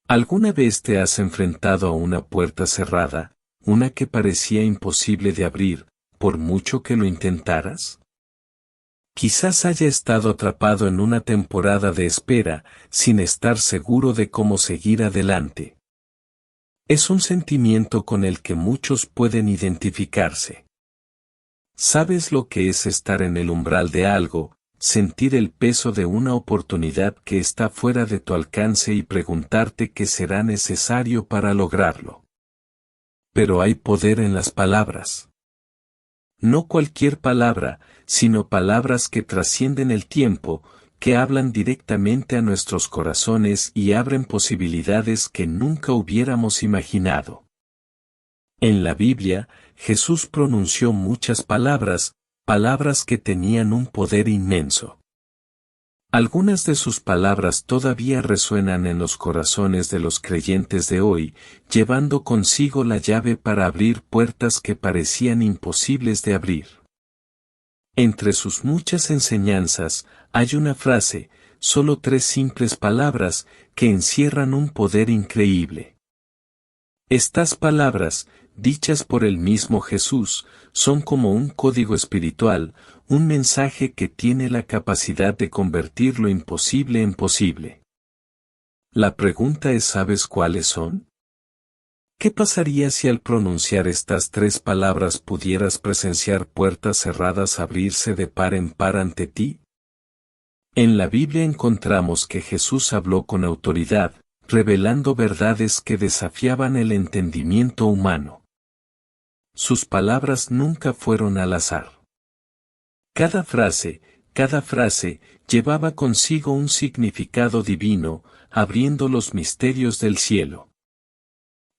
¿Alguna vez te has enfrentado a una puerta cerrada, una que parecía imposible de abrir, por mucho que lo intentaras? Quizás haya estado atrapado en una temporada de espera, sin estar seguro de cómo seguir adelante. Es un sentimiento con el que muchos pueden identificarse. ¿Sabes lo que es estar en el umbral de algo, sentir el peso de una oportunidad que está fuera de tu alcance y preguntarte qué será necesario para lograrlo? Pero hay poder en las palabras. No cualquier palabra, sino palabras que trascienden el tiempo, que hablan directamente a nuestros corazones y abren posibilidades que nunca hubiéramos imaginado. En la Biblia, Jesús pronunció muchas palabras, palabras que tenían un poder inmenso. Algunas de sus palabras todavía resuenan en los corazones de los creyentes de hoy, llevando consigo la llave para abrir puertas que parecían imposibles de abrir. Entre sus muchas enseñanzas, hay una frase, solo 3 simples palabras, que encierran un poder increíble. Estas palabras, dichas por el mismo Jesús, son como un código espiritual, un mensaje que tiene la capacidad de convertir lo imposible en posible. La pregunta es: ¿sabes cuáles son? ¿Qué pasaría si al pronunciar estas 3 palabras pudieras presenciar puertas cerradas abrirse de par en par ante ti? En la Biblia encontramos que Jesús habló con autoridad, revelando verdades que desafiaban el entendimiento humano. Sus palabras nunca fueron al azar. Cada frase, llevaba consigo un significado divino, abriendo los misterios del cielo.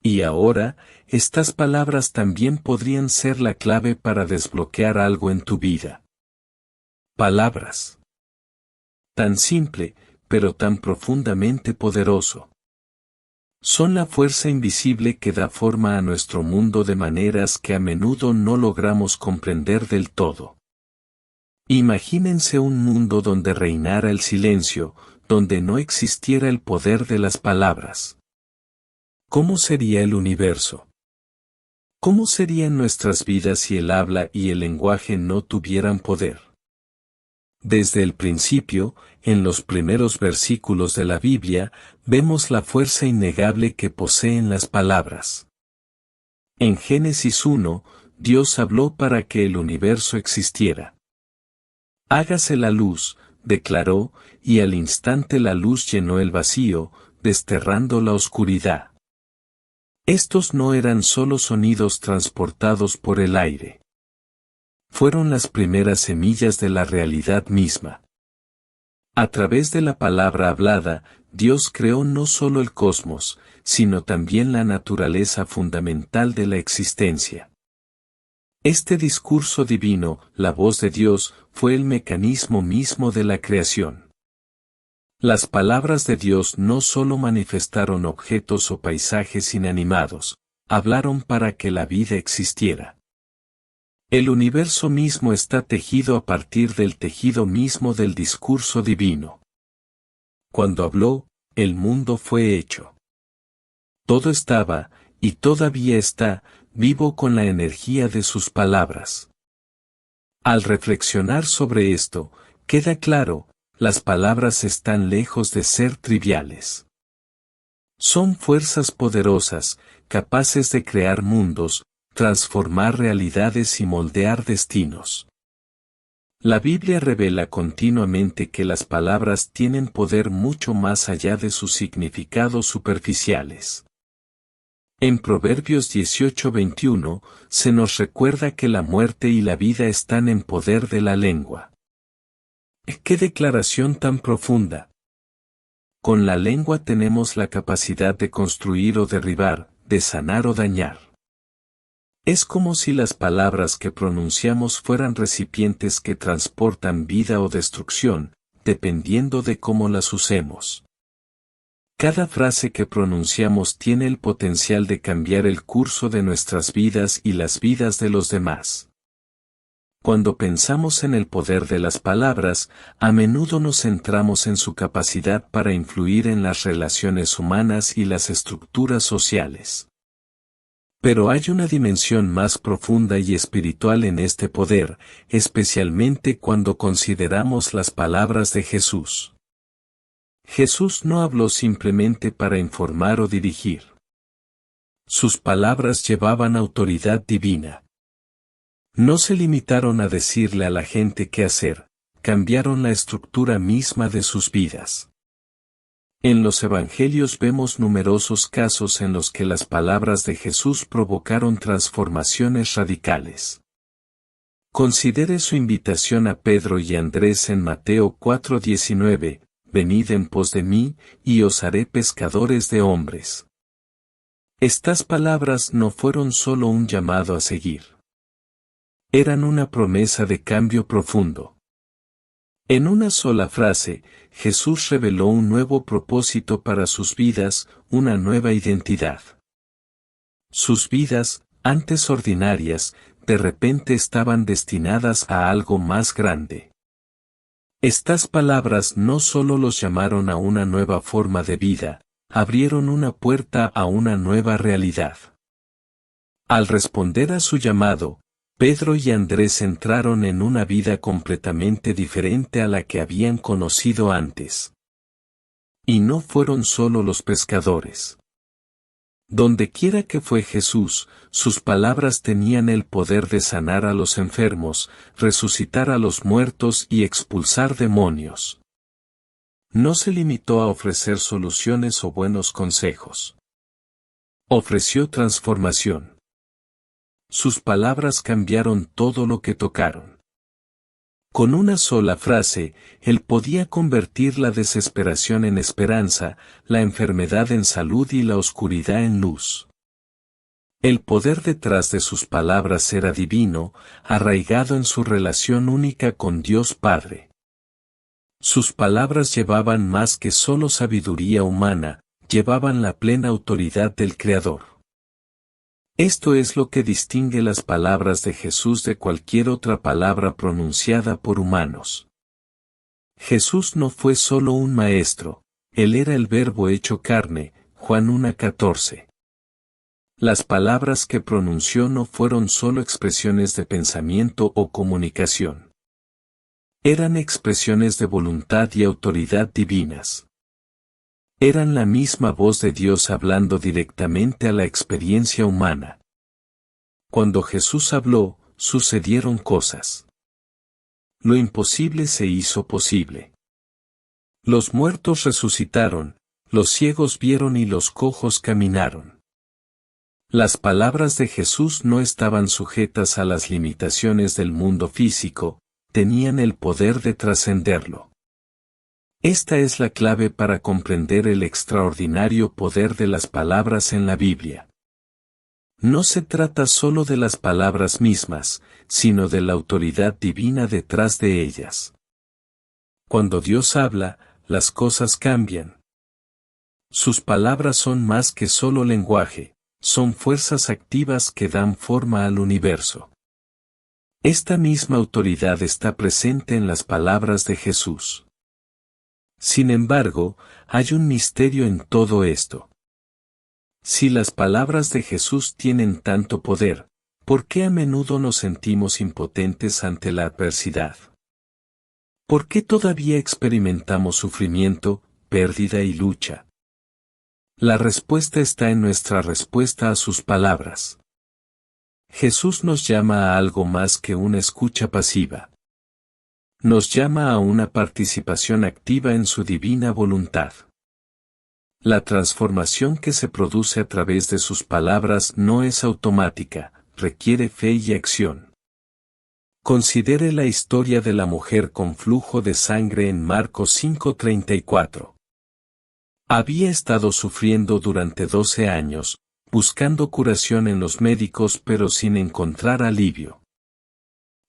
Y ahora, estas palabras también podrían ser la clave para desbloquear algo en tu vida. Palabras. Tan simple, pero tan profundamente poderoso. Son la fuerza invisible que da forma a nuestro mundo de maneras que a menudo no logramos comprender del todo. Imagínense un mundo donde reinara el silencio, donde no existiera el poder de las palabras. ¿Cómo sería el universo? ¿Cómo serían nuestras vidas si el habla y el lenguaje no tuvieran poder? Desde el principio, en los primeros versículos de la Biblia, vemos la fuerza innegable que poseen las palabras. En Génesis 1, Dios habló para que el universo existiera. Hágase la luz, declaró, y al instante la luz llenó el vacío, desterrando la oscuridad. Estos no eran solo sonidos transportados por el aire. Fueron las primeras semillas de la realidad misma. A través de la palabra hablada, Dios creó no solo el cosmos, sino también la naturaleza fundamental de la existencia. Este discurso divino, la voz de Dios, fue el mecanismo mismo de la creación. Las palabras de Dios no solo manifestaron objetos o paisajes inanimados, hablaron para que la vida existiera. El universo mismo está tejido a partir del tejido mismo del discurso divino. Cuando habló, el mundo fue hecho. Todo estaba, y todavía está, vivo con la energía de sus palabras. Al reflexionar sobre esto, queda claro, las palabras están lejos de ser triviales. Son fuerzas poderosas, capaces de crear mundos, transformar realidades y moldear destinos. La Biblia revela continuamente que las palabras tienen poder mucho más allá de sus significados superficiales. En Proverbios 18:21, se nos recuerda que la muerte y la vida están en poder de la lengua. ¡Qué declaración tan profunda! Con la lengua tenemos la capacidad de construir o derribar, de sanar o dañar. Es como si las palabras que pronunciamos fueran recipientes que transportan vida o destrucción, dependiendo de cómo las usemos. Cada frase que pronunciamos tiene el potencial de cambiar el curso de nuestras vidas y las vidas de los demás. Cuando pensamos en el poder de las palabras, a menudo nos centramos en su capacidad para influir en las relaciones humanas y las estructuras sociales. Pero hay una dimensión más profunda y espiritual en este poder, especialmente cuando consideramos las palabras de Jesús. Jesús no habló simplemente para informar o dirigir. Sus palabras llevaban autoridad divina. No se limitaron a decirle a la gente qué hacer, cambiaron la estructura misma de sus vidas. En los evangelios vemos numerosos casos en los que las palabras de Jesús provocaron transformaciones radicales. Considere su invitación a Pedro y Andrés en Mateo 4:19, «Venid en pos de mí, y os haré pescadores de hombres». Estas palabras no fueron solo un llamado a seguir. Eran una promesa de cambio profundo. En una sola frase, Jesús reveló un nuevo propósito para sus vidas, una nueva identidad. Sus vidas, antes ordinarias, de repente estaban destinadas a algo más grande. Estas palabras no solo los llamaron a una nueva forma de vida, abrieron una puerta a una nueva realidad. Al responder a su llamado, Pedro y Andrés entraron en una vida completamente diferente a la que habían conocido antes. Y no fueron solo los pescadores. Dondequiera que fue Jesús, sus palabras tenían el poder de sanar a los enfermos, resucitar a los muertos y expulsar demonios. No se limitó a ofrecer soluciones o buenos consejos. Ofreció transformación. Sus palabras cambiaron todo lo que tocaron. Con una sola frase, él podía convertir la desesperación en esperanza, la enfermedad en salud y la oscuridad en luz. El poder detrás de sus palabras era divino, arraigado en su relación única con Dios Padre. Sus palabras llevaban más que solo sabiduría humana, llevaban la plena autoridad del Creador. Esto es lo que distingue las palabras de Jesús de cualquier otra palabra pronunciada por humanos. Jesús no fue solo un maestro, él era el Verbo hecho carne, Juan 1:14. Las palabras que pronunció no fueron solo expresiones de pensamiento o comunicación. Eran expresiones de voluntad y autoridad divinas. Eran la misma voz de Dios hablando directamente a la experiencia humana. Cuando Jesús habló, sucedieron cosas. Lo imposible se hizo posible. Los muertos resucitaron, los ciegos vieron y los cojos caminaron. Las palabras de Jesús no estaban sujetas a las limitaciones del mundo físico, tenían el poder de trascenderlo. Esta es la clave para comprender el extraordinario poder de las palabras en la Biblia. No se trata solo de las palabras mismas, sino de la autoridad divina detrás de ellas. Cuando Dios habla, las cosas cambian. Sus palabras son más que solo lenguaje, son fuerzas activas que dan forma al universo. Esta misma autoridad está presente en las palabras de Jesús. Sin embargo, hay un misterio en todo esto. Si las palabras de Jesús tienen tanto poder, ¿por qué a menudo nos sentimos impotentes ante la adversidad? ¿Por qué todavía experimentamos sufrimiento, pérdida y lucha? La respuesta está en nuestra respuesta a sus palabras. Jesús nos llama a algo más que una escucha pasiva. Nos llama a una participación activa en su divina voluntad. La transformación que se produce a través de sus palabras no es automática, requiere fe y acción. Considere la historia de la mujer con flujo de sangre en Marcos 5:34. Había estado sufriendo durante 12 años, buscando curación en los médicos pero sin encontrar alivio.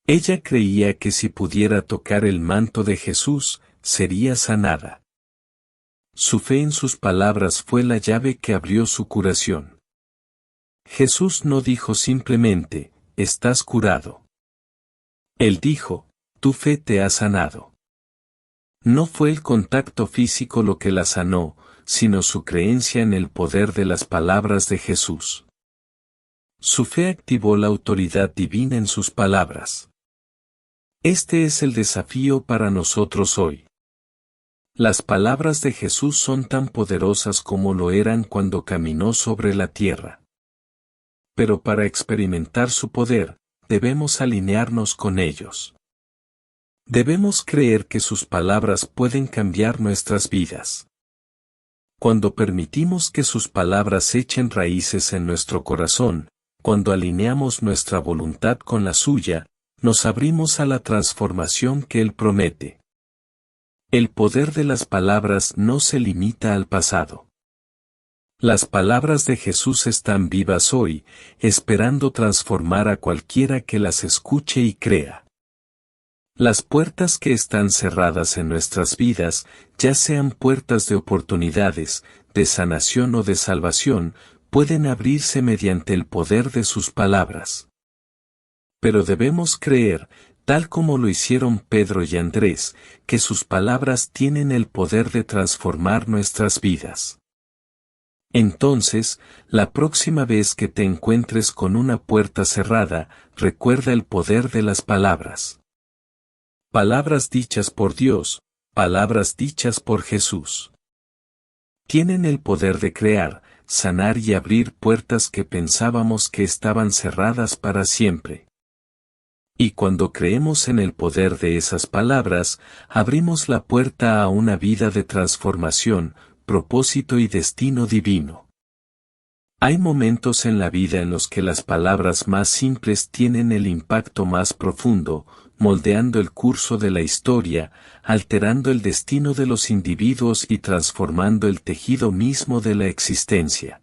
Ella creía que si pudiera tocar el manto de Jesús, sería sanada. Su fe en sus palabras fue la llave que abrió su curación. Jesús no dijo simplemente, «Estás curado». Él dijo, tu fe te ha sanado. No fue el contacto físico lo que la sanó, sino su creencia en el poder de las palabras de Jesús. Su fe activó la autoridad divina en sus palabras. Este es el desafío para nosotros hoy. Las palabras de Jesús son tan poderosas como lo eran cuando caminó sobre la tierra. Pero para experimentar su poder, debemos alinearnos con ellos. Debemos creer que sus palabras pueden cambiar nuestras vidas. Cuando permitimos que sus palabras echen raíces en nuestro corazón, cuando alineamos nuestra voluntad con la suya, nos abrimos a la transformación que Él promete. El poder de las palabras no se limita al pasado. Las palabras de Jesús están vivas hoy, esperando transformar a cualquiera que las escuche y crea. Las puertas que están cerradas en nuestras vidas, ya sean puertas de oportunidades, de sanación o de salvación, pueden abrirse mediante el poder de sus palabras. Pero debemos creer, tal como lo hicieron Pedro y Andrés, que sus palabras tienen el poder de transformar nuestras vidas. Entonces, la próxima vez que te encuentres con una puerta cerrada, recuerda el poder de las palabras. Palabras dichas por Dios, palabras dichas por Jesús. Tienen el poder de crear, sanar y abrir puertas que pensábamos que estaban cerradas para siempre. Y cuando creemos en el poder de esas palabras, abrimos la puerta a una vida de transformación, propósito y destino divino. Hay momentos en la vida en los que las palabras más simples tienen el impacto más profundo, moldeando el curso de la historia, alterando el destino de los individuos y transformando el tejido mismo de la existencia.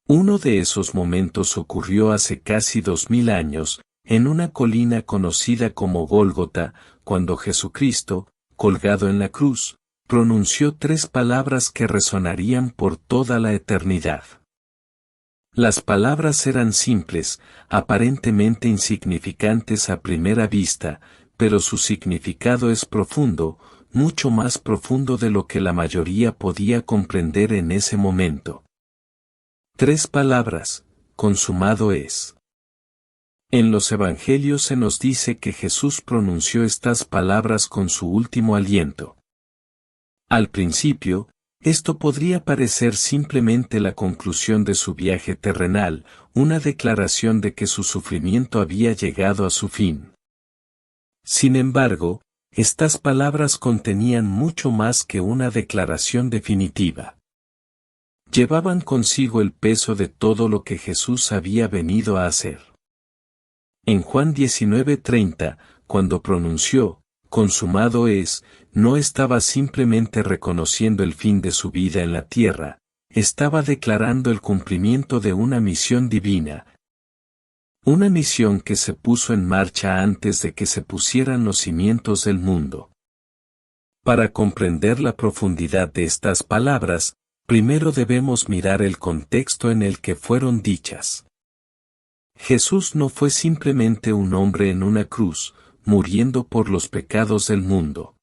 Uno de esos momentos ocurrió hace casi 2000 años, en una colina conocida como Gólgota, cuando Jesucristo, colgado en la cruz, pronunció 3 palabras que resonarían por toda la eternidad. Las palabras eran simples, aparentemente insignificantes a primera vista, pero su significado es profundo, mucho más profundo de lo que la mayoría podía comprender en ese momento. 3 palabras, consumado es. En los Evangelios se nos dice que Jesús pronunció estas palabras con su último aliento. Al principio, esto podría parecer simplemente la conclusión de su viaje terrenal, una declaración de que su sufrimiento había llegado a su fin. Sin embargo, estas palabras contenían mucho más que una declaración definitiva. Llevaban consigo el peso de todo lo que Jesús había venido a hacer. En Juan 19:30, cuando pronunció, consumado es, no estaba simplemente reconociendo el fin de su vida en la tierra, estaba declarando el cumplimiento de una misión divina. Una misión que se puso en marcha antes de que se pusieran los cimientos del mundo. Para comprender la profundidad de estas palabras, primero debemos mirar el contexto en el que fueron dichas. Jesús no fue simplemente un hombre en una cruz, muriendo por los pecados del mundo.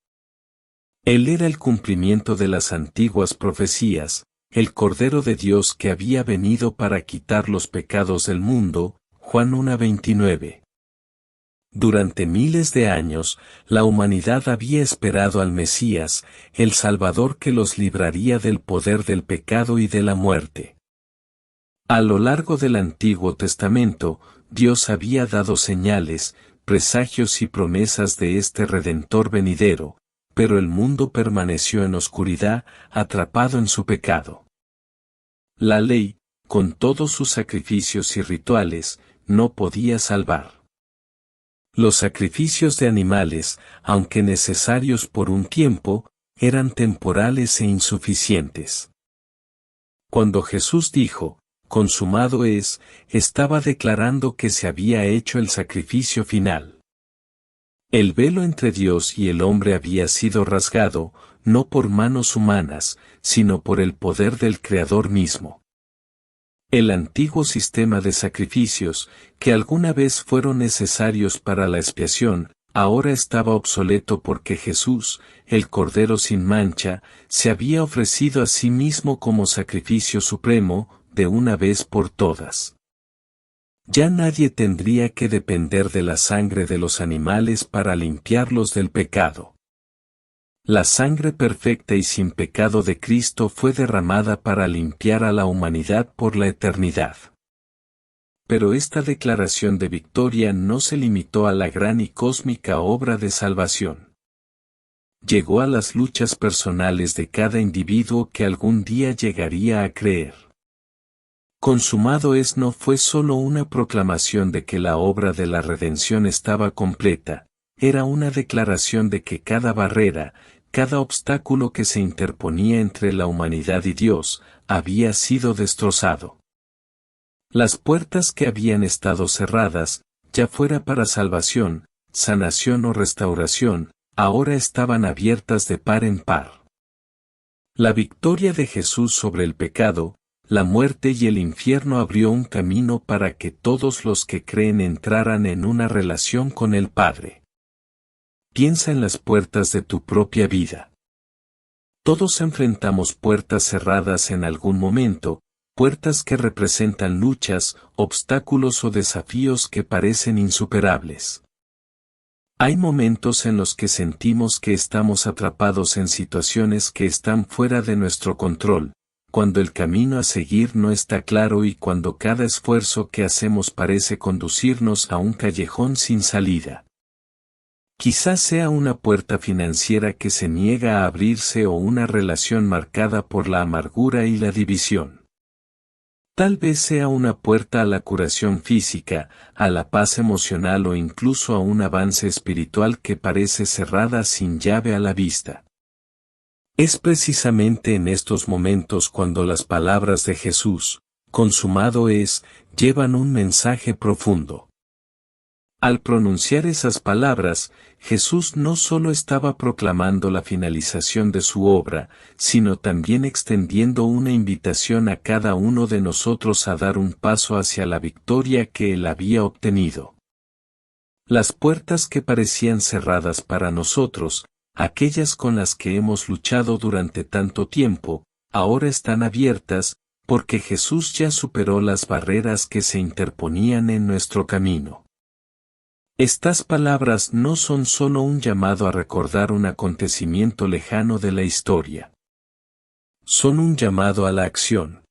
Él era el cumplimiento de las antiguas profecías, el Cordero de Dios que había venido para quitar los pecados del mundo, Juan 1:29. Durante miles de años, la humanidad había esperado al Mesías, el Salvador que los libraría del poder del pecado y de la muerte. A lo largo del Antiguo Testamento, Dios había dado señales, presagios y promesas de este Redentor venidero, pero el mundo permaneció en oscuridad, atrapado en su pecado. La ley, con todos sus sacrificios y rituales, no podía salvar. Los sacrificios de animales, aunque necesarios por un tiempo, eran temporales e insuficientes. Cuando Jesús dijo, consumado es, estaba declarando que se había hecho el sacrificio final. El velo entre Dios y el hombre había sido rasgado, no por manos humanas, sino por el poder del Creador mismo. El antiguo sistema de sacrificios, que alguna vez fueron necesarios para la expiación, ahora estaba obsoleto porque Jesús, el Cordero sin mancha, se había ofrecido a sí mismo como sacrificio supremo, de una vez por todas. Ya nadie tendría que depender de la sangre de los animales para limpiarlos del pecado. La sangre perfecta y sin pecado de Cristo fue derramada para limpiar a la humanidad por la eternidad. Pero esta declaración de victoria no se limitó a la gran y cósmica obra de salvación. Llegó a las luchas personales de cada individuo que algún día llegaría a creer. Consumado es no fue solo una proclamación de que la obra de la redención estaba completa, era una declaración de que cada barrera, cada obstáculo que se interponía entre la humanidad y Dios, había sido destrozado. Las puertas que habían estado cerradas, ya fuera para salvación, sanación o restauración, ahora estaban abiertas de par en par. La victoria de Jesús sobre el pecado, la muerte y el infierno abrió un camino para que todos los que creen entraran en una relación con el Padre. Piensa en las puertas de tu propia vida. Todos enfrentamos puertas cerradas en algún momento, puertas que representan luchas, obstáculos o desafíos que parecen insuperables. Hay momentos en los que sentimos que estamos atrapados en situaciones que están fuera de nuestro control, cuando el camino a seguir no está claro y cuando cada esfuerzo que hacemos parece conducirnos a un callejón sin salida. Quizás sea una puerta financiera que se niega a abrirse o una relación marcada por la amargura y la división. Tal vez sea una puerta a la curación física, a la paz emocional o incluso a un avance espiritual que parece cerrada sin llave a la vista. Es precisamente en estos momentos cuando las palabras de Jesús, consumado es, llevan un mensaje profundo. Al pronunciar esas palabras, Jesús no solo estaba proclamando la finalización de su obra, sino también extendiendo una invitación a cada uno de nosotros a dar un paso hacia la victoria que él había obtenido. Las puertas que parecían cerradas para nosotros, aquellas con las que hemos luchado durante tanto tiempo, ahora están abiertas, porque Jesús ya superó las barreras que se interponían en nuestro camino. Estas palabras no son solo un llamado a recordar un acontecimiento lejano de la historia. Son un llamado a la acción.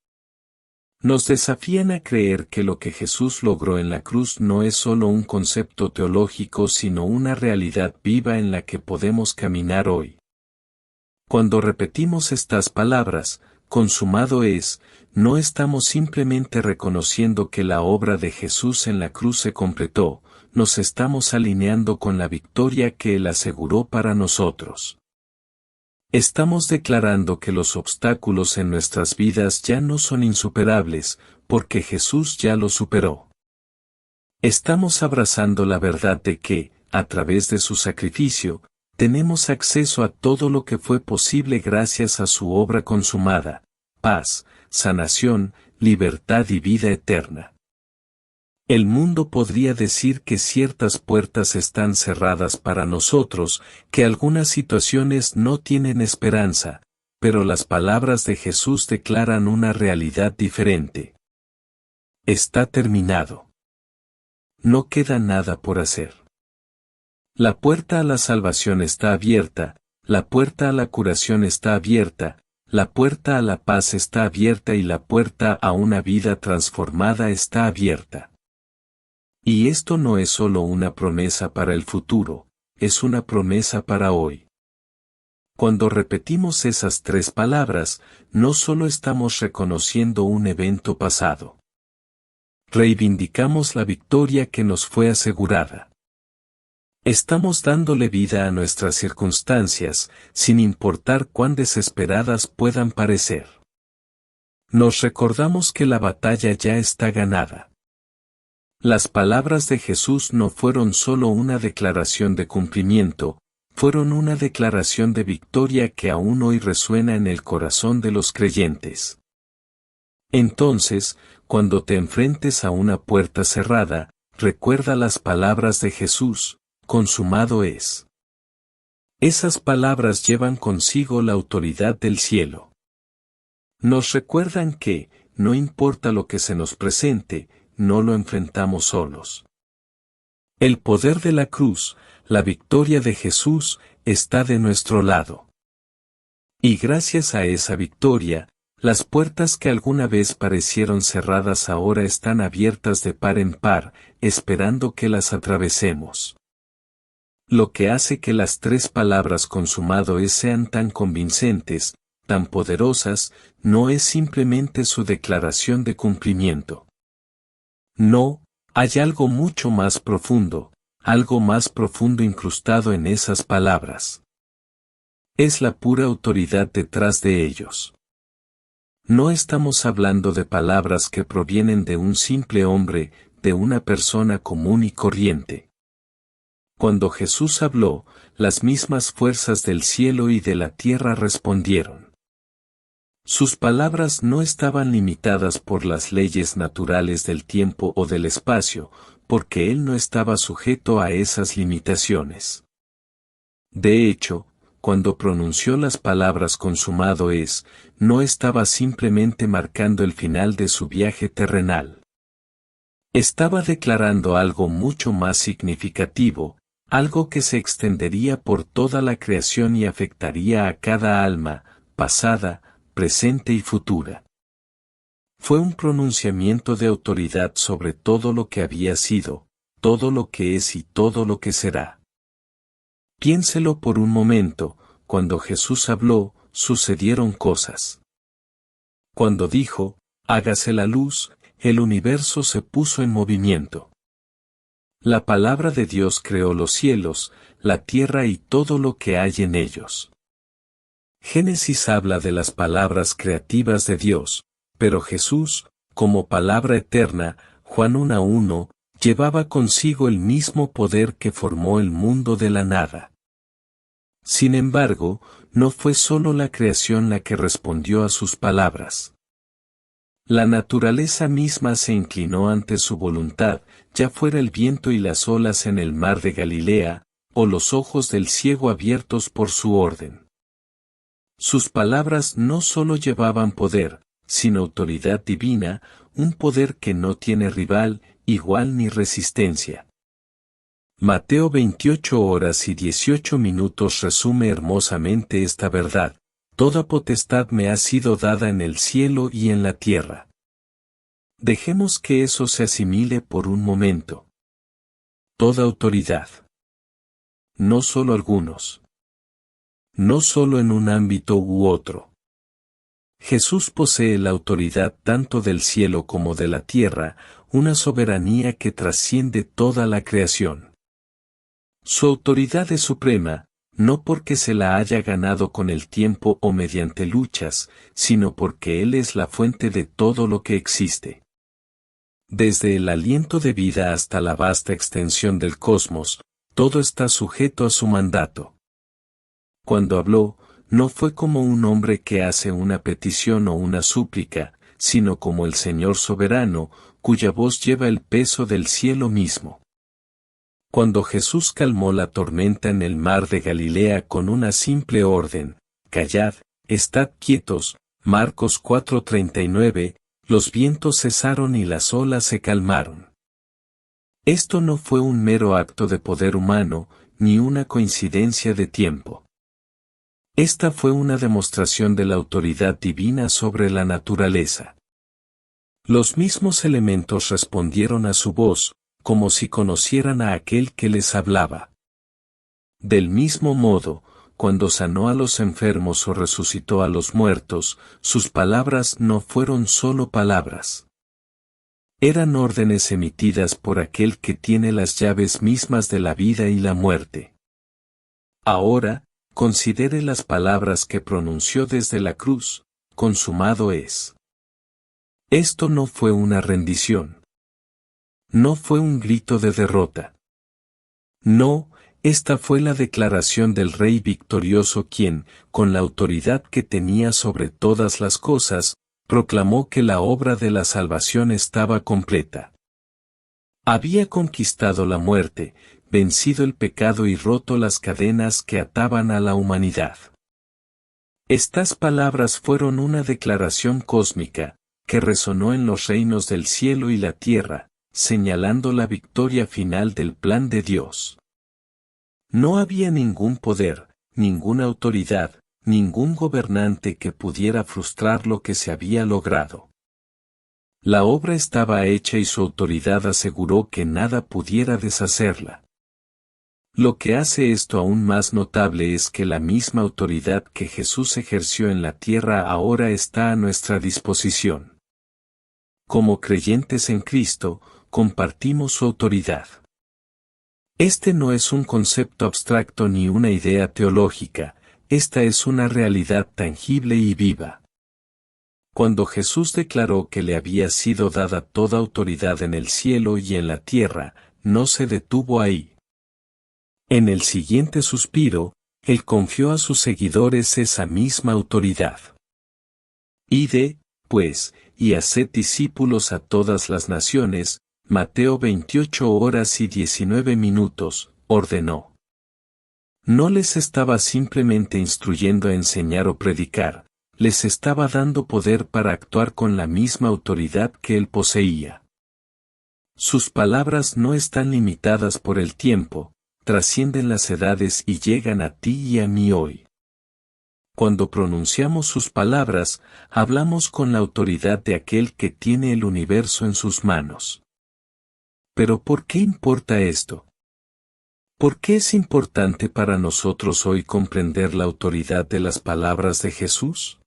Nos desafían a creer que lo que Jesús logró en la cruz no es solo un concepto teológico sino una realidad viva en la que podemos caminar hoy. Cuando repetimos estas palabras, consumado es, no estamos simplemente reconociendo que la obra de Jesús en la cruz se completó, nos estamos alineando con la victoria que Él aseguró para nosotros. Estamos declarando que los obstáculos en nuestras vidas ya no son insuperables, porque Jesús ya los superó. Estamos abrazando la verdad de que, a través de su sacrificio, tenemos acceso a todo lo que fue posible gracias a su obra consumada, paz, sanación, libertad y vida eterna. El mundo podría decir que ciertas puertas están cerradas para nosotros, que algunas situaciones no tienen esperanza, pero las palabras de Jesús declaran una realidad diferente. Está terminado. No queda nada por hacer. La puerta a la salvación está abierta, la puerta a la curación está abierta, la puerta a la paz está abierta y la puerta a una vida transformada está abierta. Y esto no es solo una promesa para el futuro, es una promesa para hoy. Cuando repetimos esas tres palabras, no solo estamos reconociendo un evento pasado. Reivindicamos la victoria que nos fue asegurada. Estamos dándole vida a nuestras circunstancias, sin importar cuán desesperadas puedan parecer. Nos recordamos que la batalla ya está ganada. Las palabras de Jesús no fueron solo una declaración de cumplimiento, fueron una declaración de victoria que aún hoy resuena en el corazón de los creyentes. Entonces, cuando te enfrentes a una puerta cerrada, recuerda las palabras de Jesús: consumado es. Esas palabras llevan consigo la autoridad del cielo. Nos recuerdan que, no importa lo que se nos presente, no lo enfrentamos solos. El poder de la cruz, la victoria de Jesús, está de nuestro lado. Y gracias a esa victoria, las puertas que alguna vez parecieron cerradas ahora están abiertas de par en par, esperando que las atravesemos. Lo que hace que las 3 palabras consumado es sean tan convincentes, tan poderosas, no es simplemente su declaración de cumplimiento. No, hay algo mucho más profundo, algo más profundo incrustado en esas palabras. Es la pura autoridad detrás de ellos. No estamos hablando de palabras que provienen de un simple hombre, de una persona común y corriente. Cuando Jesús habló, las mismas fuerzas del cielo y de la tierra respondieron. Sus palabras no estaban limitadas por las leyes naturales del tiempo o del espacio, porque él no estaba sujeto a esas limitaciones. De hecho, cuando pronunció las palabras consumado es, no estaba simplemente marcando el final de su viaje terrenal. Estaba declarando algo mucho más significativo, algo que se extendería por toda la creación y afectaría a cada alma, pasada, presente y futura. Fue un pronunciamiento de autoridad sobre todo lo que había sido, todo lo que es y todo lo que será. Piénselo por un momento: cuando Jesús habló, sucedieron cosas. Cuando dijo, hágase la luz, el universo se puso en movimiento. La palabra de Dios creó los cielos, la tierra y todo lo que hay en ellos. Génesis habla de las palabras creativas de Dios, pero Jesús, como palabra eterna, Juan 1:1, llevaba consigo el mismo poder que formó el mundo de la nada. Sin embargo, no fue solo la creación la que respondió a sus palabras. La naturaleza misma se inclinó ante su voluntad, ya fuera el viento y las olas en el mar de Galilea, o los ojos del ciego abiertos por su orden. Sus palabras no solo llevaban poder, sino autoridad divina, un poder que no tiene rival, igual ni resistencia. Mateo 28:18 resume hermosamente esta verdad: toda potestad me ha sido dada en el cielo y en la tierra. Dejemos que eso se asimile por un momento. Toda autoridad. No solo algunos. No solo en un ámbito u otro. Jesús posee la autoridad tanto del cielo como de la tierra, una soberanía que trasciende toda la creación. Su autoridad es suprema, no porque se la haya ganado con el tiempo o mediante luchas, sino porque Él es la fuente de todo lo que existe. Desde el aliento de vida hasta la vasta extensión del cosmos, todo está sujeto a su mandato. Cuando habló, no fue como un hombre que hace una petición o una súplica, sino como el Señor soberano, cuya voz lleva el peso del cielo mismo. Cuando Jesús calmó la tormenta en el mar de Galilea con una simple orden: callad, estad quietos, Marcos 4:39, los vientos cesaron y las olas se calmaron. Esto no fue un mero acto de poder humano, ni una coincidencia de tiempo. Esta fue una demostración de la autoridad divina sobre la naturaleza. Los mismos elementos respondieron a su voz, como si conocieran a aquel que les hablaba. Del mismo modo, cuando sanó a los enfermos o resucitó a los muertos, sus palabras no fueron solo palabras. Eran órdenes emitidas por aquel que tiene las llaves mismas de la vida y la muerte. Ahora, considere las palabras que pronunció desde la cruz: consumado es. Esto no fue una rendición. No fue un grito de derrota. No, esta fue la declaración del Rey victorioso quien, con la autoridad que tenía sobre todas las cosas, Proclamó que la obra de la salvación estaba completa. Había conquistado la muerte, vencido el pecado y roto las cadenas que ataban a la humanidad. Estas palabras fueron una declaración cósmica, que resonó en los reinos del cielo y la tierra, señalando la victoria final del plan de Dios. No había ningún poder, ninguna autoridad, ningún gobernante que pudiera frustrar lo que se había logrado. La obra estaba hecha y su autoridad aseguró que nada pudiera deshacerla. Lo que hace esto aún más notable es que la misma autoridad que Jesús ejerció en la tierra ahora está a nuestra disposición. Como creyentes en Cristo, compartimos su autoridad. Este no es un concepto abstracto ni una idea teológica, esta es una realidad tangible y viva. Cuando Jesús declaró que le había sido dada toda autoridad en el cielo y en la tierra, no se detuvo ahí. En el siguiente suspiro, Él confió a sus seguidores esa misma autoridad. Id, pues, y haced discípulos a todas las naciones, Mateo 28:19, ordenó. No les estaba simplemente instruyendo a enseñar o predicar, les estaba dando poder para actuar con la misma autoridad que Él poseía. Sus palabras no están limitadas por el tiempo, trascienden las edades y llegan a ti y a mí hoy. Cuando pronunciamos sus palabras, hablamos con la autoridad de aquel que tiene el universo en sus manos. Pero ¿por qué importa esto? ¿Por qué es importante para nosotros hoy comprender la autoridad de las palabras de Jesús?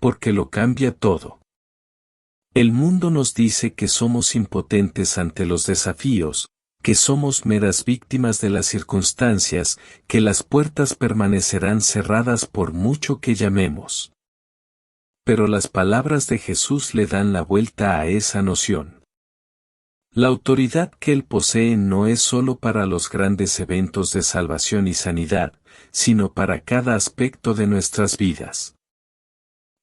Porque lo cambia todo. El mundo nos dice que somos impotentes ante los desafíos, que somos meras víctimas de las circunstancias, que las puertas permanecerán cerradas por mucho que llamemos. Pero las palabras de Jesús le dan la vuelta a esa noción. La autoridad que Él posee no es sólo para los grandes eventos de salvación y sanidad, sino para cada aspecto de nuestras vidas.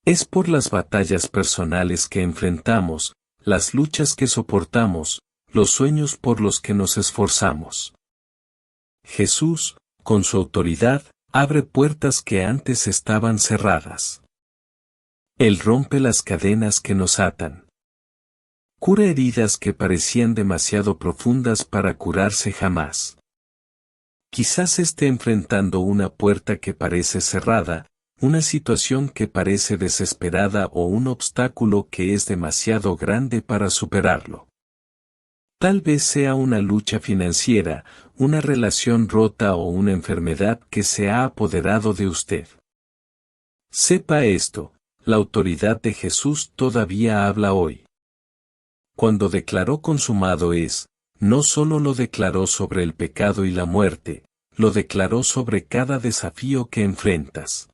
Es por las batallas personales que enfrentamos, las luchas que soportamos, los sueños por los que nos esforzamos. Jesús, con su autoridad, abre puertas que antes estaban cerradas. Él rompe las cadenas que nos atan. Cura heridas que parecían demasiado profundas para curarse jamás. Quizás esté enfrentando una puerta que parece cerrada, una situación que parece desesperada o un obstáculo que es demasiado grande para superarlo. Tal vez sea una lucha financiera, una relación rota o una enfermedad que se ha apoderado de usted. Sepa esto, la autoridad de Jesús todavía habla hoy. Cuando declaró consumado es, no solo lo declaró sobre el pecado y la muerte, lo declaró sobre cada desafío que enfrentas.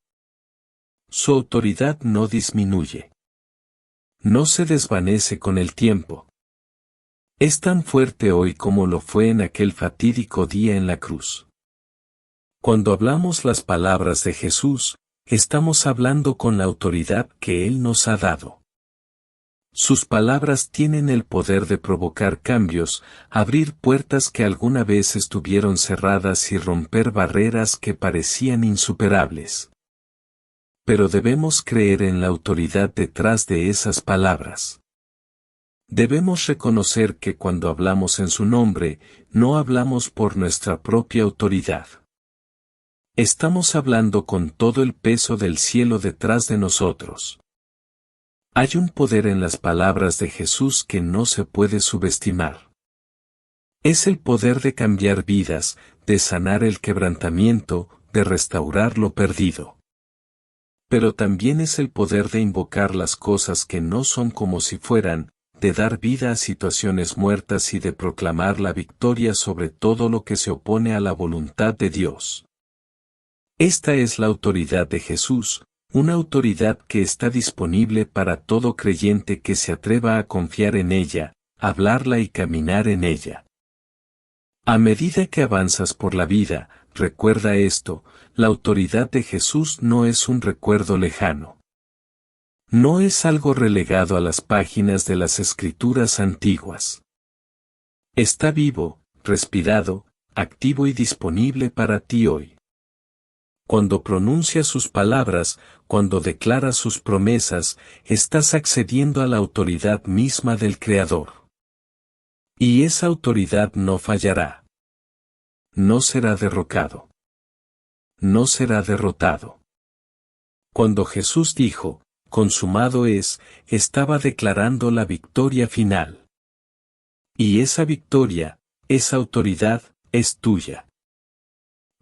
Su autoridad no disminuye. No se desvanece con el tiempo. Es tan fuerte hoy como lo fue en aquel fatídico día en la cruz. Cuando hablamos las palabras de Jesús, estamos hablando con la autoridad que Él nos ha dado. Sus palabras tienen el poder de provocar cambios, abrir puertas que alguna vez estuvieron cerradas y romper barreras que parecían insuperables. Pero debemos creer en la autoridad detrás de esas palabras. Debemos reconocer que cuando hablamos en su nombre, no hablamos por nuestra propia autoridad. Estamos hablando con todo el peso del cielo detrás de nosotros. Hay un poder en las palabras de Jesús que no se puede subestimar. Es el poder de cambiar vidas, de sanar el quebrantamiento, de restaurar lo perdido. Pero también es el poder de invocar las cosas que no son como si fueran, de dar vida a situaciones muertas y de proclamar la victoria sobre todo lo que se opone a la voluntad de Dios. Esta es la autoridad de Jesús, una autoridad que está disponible para todo creyente que se atreva a confiar en ella, hablarla y caminar en ella. A medida que avanzas por la vida, recuerda esto, la autoridad de Jesús no es un recuerdo lejano. No es algo relegado a las páginas de las escrituras antiguas. Está vivo, respirado, activo y disponible para ti hoy. Cuando pronuncias sus palabras, cuando declaras sus promesas, estás accediendo a la autoridad misma del Creador. Y esa autoridad no fallará. No será derrocado. No será derrotado. Cuando Jesús dijo, consumado es, estaba declarando la victoria final. Y esa victoria, esa autoridad, es tuya.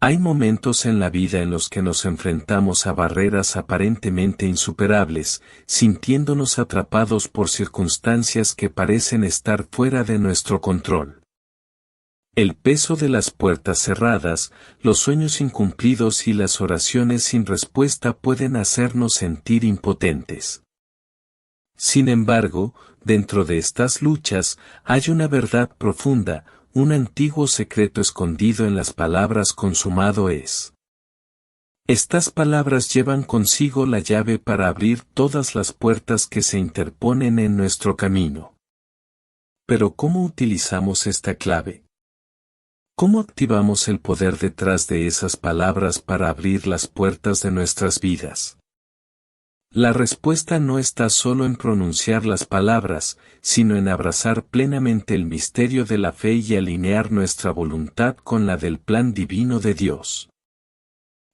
Hay momentos en la vida en los que nos enfrentamos a barreras aparentemente insuperables, sintiéndonos atrapados por circunstancias que parecen estar fuera de nuestro control. El peso de las puertas cerradas, los sueños incumplidos y las oraciones sin respuesta pueden hacernos sentir impotentes. Sin embargo, dentro de estas luchas, hay una verdad profunda, un antiguo secreto escondido en las palabras consumado es. Estas palabras llevan consigo la llave para abrir todas las puertas que se interponen en nuestro camino. Pero ¿cómo utilizamos esta clave? ¿Cómo activamos el poder detrás de esas palabras para abrir las puertas de nuestras vidas? La respuesta no está solo en pronunciar las palabras, sino en abrazar plenamente el misterio de la fe y alinear nuestra voluntad con la del plan divino de Dios.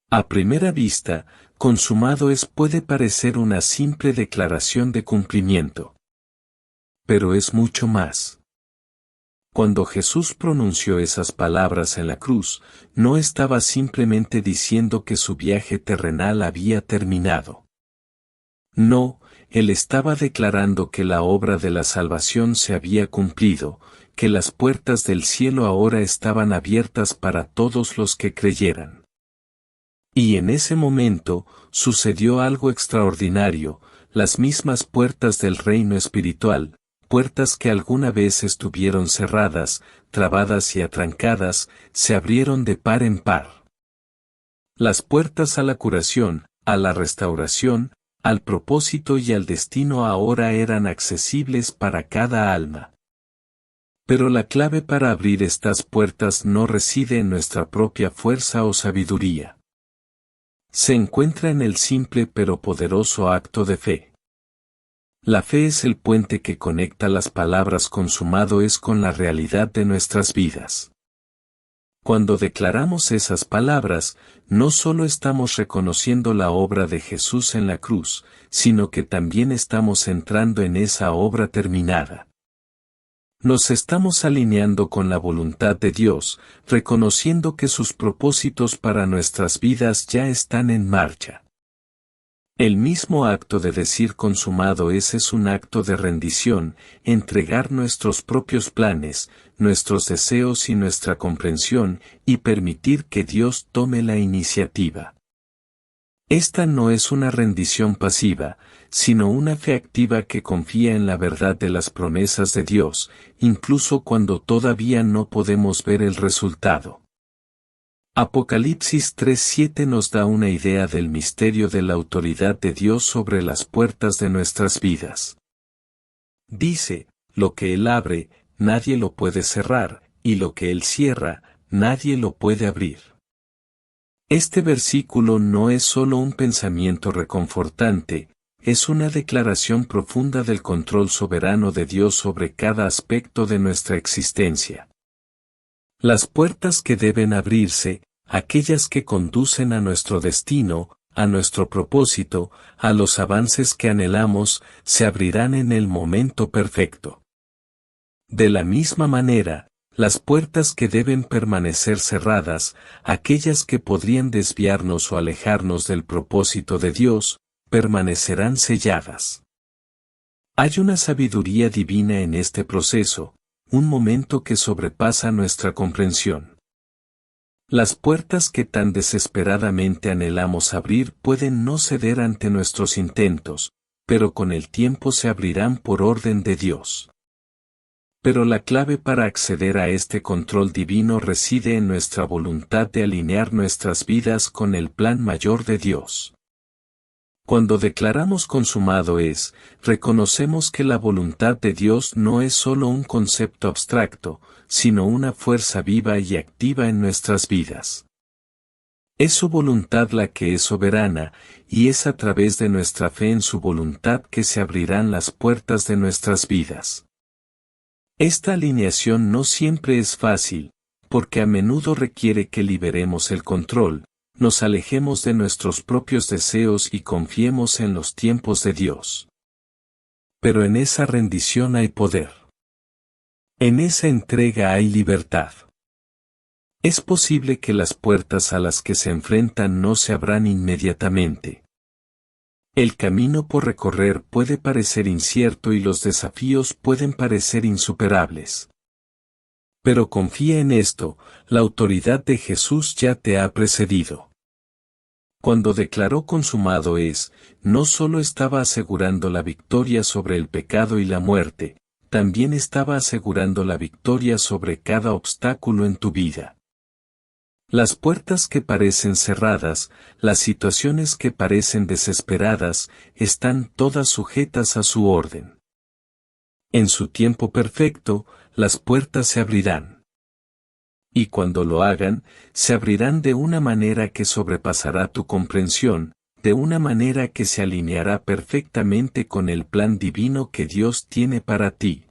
A primera vista, consumado es puede parecer una simple declaración de cumplimiento. Pero es mucho más. Cuando Jesús pronunció esas palabras en la cruz, no estaba simplemente diciendo que su viaje terrenal había terminado. No, Él estaba declarando que la obra de la salvación se había cumplido, que las puertas del cielo ahora estaban abiertas para todos los que creyeran. Y en ese momento, sucedió algo extraordinario, las mismas puertas del reino espiritual, puertas que alguna vez estuvieron cerradas, trabadas y atrancadas, se abrieron de par en par. Las puertas a la curación, a la restauración, al propósito y al destino ahora eran accesibles para cada alma. Pero la clave para abrir estas puertas no reside en nuestra propia fuerza o sabiduría. Se encuentra en el simple pero poderoso acto de fe. La fe es el puente que conecta las palabras consumado es con la realidad de nuestras vidas. Cuando declaramos esas palabras, no solo estamos reconociendo la obra de Jesús en la cruz, sino que también estamos entrando en esa obra terminada. Nos estamos alineando con la voluntad de Dios, reconociendo que sus propósitos para nuestras vidas ya están en marcha. El mismo acto de decir consumado es un acto de rendición, entregar nuestros propios planes, nuestros deseos y nuestra comprensión, y permitir que Dios tome la iniciativa. Esta no es una rendición pasiva, sino una fe activa que confía en la verdad de las promesas de Dios, incluso cuando todavía no podemos ver el resultado. Apocalipsis 3:7 nos da una idea del misterio de la autoridad de Dios sobre las puertas de nuestras vidas. Dice, lo que Él abre, nadie lo puede cerrar, y lo que Él cierra, nadie lo puede abrir. Este versículo no es solo un pensamiento reconfortante, es una declaración profunda del control soberano de Dios sobre cada aspecto de nuestra existencia. Las puertas que deben abrirse, aquellas que conducen a nuestro destino, a nuestro propósito, a los avances que anhelamos, se abrirán en el momento perfecto. De la misma manera, las puertas que deben permanecer cerradas, aquellas que podrían desviarnos o alejarnos del propósito de Dios, permanecerán selladas. Hay una sabiduría divina en este proceso, un momento que sobrepasa nuestra comprensión. Las puertas que tan desesperadamente anhelamos abrir pueden no ceder ante nuestros intentos, pero con el tiempo se abrirán por orden de Dios. Pero la clave para acceder a este control divino reside en nuestra voluntad de alinear nuestras vidas con el plan mayor de Dios. Cuando declaramos consumado es, reconocemos que la voluntad de Dios no es solo un concepto abstracto, sino una fuerza viva y activa en nuestras vidas. Es su voluntad la que es soberana, y es a través de nuestra fe en su voluntad que se abrirán las puertas de nuestras vidas. Esta alineación no siempre es fácil, porque a menudo requiere que liberemos el control, nos alejemos de nuestros propios deseos y confiemos en los tiempos de Dios. Pero en esa rendición hay poder. En esa entrega hay libertad. Es posible que las puertas a las que se enfrentan no se abran inmediatamente. El camino por recorrer puede parecer incierto y los desafíos pueden parecer insuperables. Pero confía en esto, la autoridad de Jesús ya te ha precedido. Cuando declaró consumado es, no solo estaba asegurando la victoria sobre el pecado y la muerte, también estaba asegurando la victoria sobre cada obstáculo en tu vida. Las puertas que parecen cerradas, las situaciones que parecen desesperadas, están todas sujetas a su orden. En su tiempo perfecto, las puertas se abrirán. Y cuando lo hagan, se abrirán de una manera que sobrepasará tu comprensión, de una manera que se alineará perfectamente con el plan divino que Dios tiene para ti.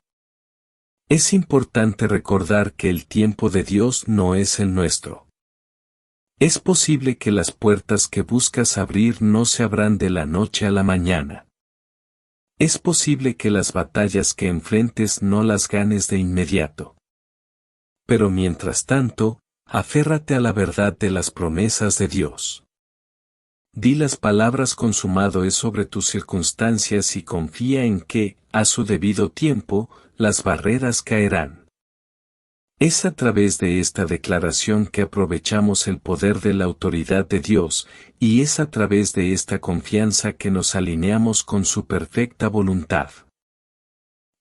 Es importante recordar que el tiempo de Dios no es el nuestro. Es posible que las puertas que buscas abrir no se abran de la noche a la mañana. Es posible que las batallas que enfrentes no las ganes de inmediato. Pero mientras tanto, aférrate a la verdad de las promesas de Dios. Di las palabras consumado es sobre tus circunstancias y confía en que, a su debido tiempo, las barreras caerán. Es a través de esta declaración que aprovechamos el poder de la autoridad de Dios, y es a través de esta confianza que nos alineamos con su perfecta voluntad.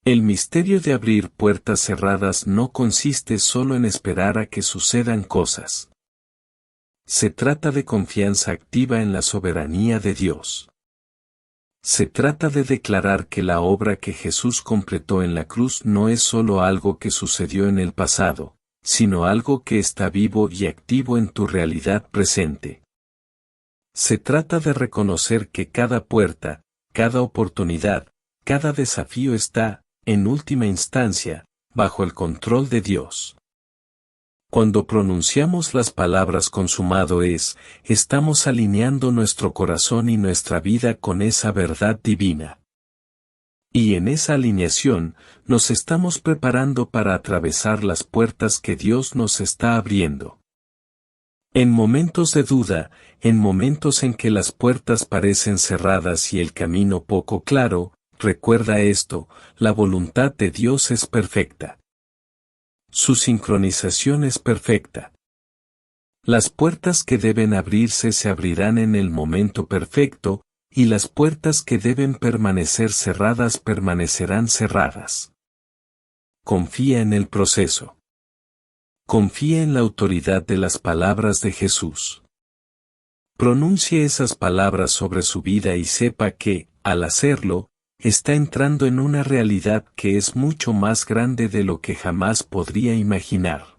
El misterio de abrir puertas cerradas no consiste solo en esperar a que sucedan cosas. Se trata de confianza activa en la soberanía de Dios. Se trata de declarar que la obra que Jesús completó en la cruz no es solo algo que sucedió en el pasado, sino algo que está vivo y activo en tu realidad presente. Se trata de reconocer que cada puerta, cada oportunidad, cada desafío está, en última instancia, bajo el control de Dios. Cuando pronunciamos las palabras consumado es, estamos alineando nuestro corazón y nuestra vida con esa verdad divina. Y en esa alineación, nos estamos preparando para atravesar las puertas que Dios nos está abriendo. En momentos de duda, en momentos en que las puertas parecen cerradas y el camino poco claro, recuerda esto, la voluntad de Dios es perfecta. Su sincronización es perfecta. Las puertas que deben abrirse se abrirán en el momento perfecto, y las puertas que deben permanecer cerradas permanecerán cerradas. Confía en el proceso. Confía en la autoridad de las palabras de Jesús. Pronuncie esas palabras sobre su vida y sepa que, al hacerlo, está entrando en una realidad que es mucho más grande de lo que jamás podría imaginar.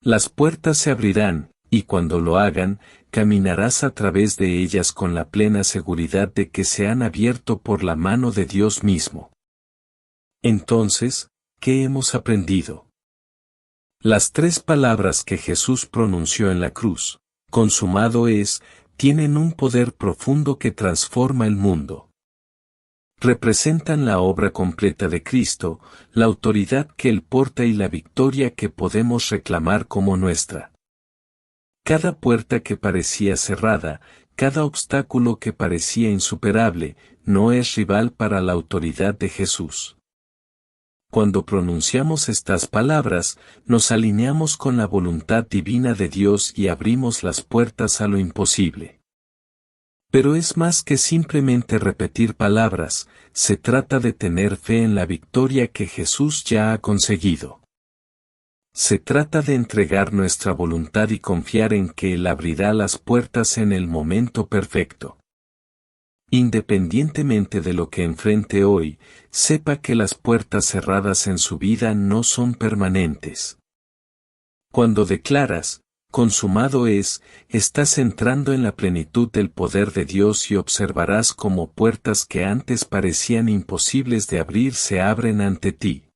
Las puertas se abrirán, y cuando lo hagan, caminarás a través de ellas con la plena seguridad de que se han abierto por la mano de Dios mismo. Entonces, ¿qué hemos aprendido? Las tres palabras que Jesús pronunció en la cruz, consumado es, tienen un poder profundo que transforma el mundo. Representan la obra completa de Cristo, la autoridad que Él porta y la victoria que podemos reclamar como nuestra. Cada puerta que parecía cerrada, cada obstáculo que parecía insuperable, no es rival para la autoridad de Jesús. Cuando pronunciamos estas palabras, nos alineamos con la voluntad divina de Dios y abrimos las puertas a lo imposible. Pero es más que simplemente repetir palabras, se trata de tener fe en la victoria que Jesús ya ha conseguido. Se trata de entregar nuestra voluntad y confiar en que Él abrirá las puertas en el momento perfecto. Independientemente de lo que enfrente hoy, sepa que las puertas cerradas en su vida no son permanentes. Cuando declaras, consumado es, estás entrando en la plenitud del poder de Dios y observarás cómo puertas que antes parecían imposibles de abrir se abren ante ti.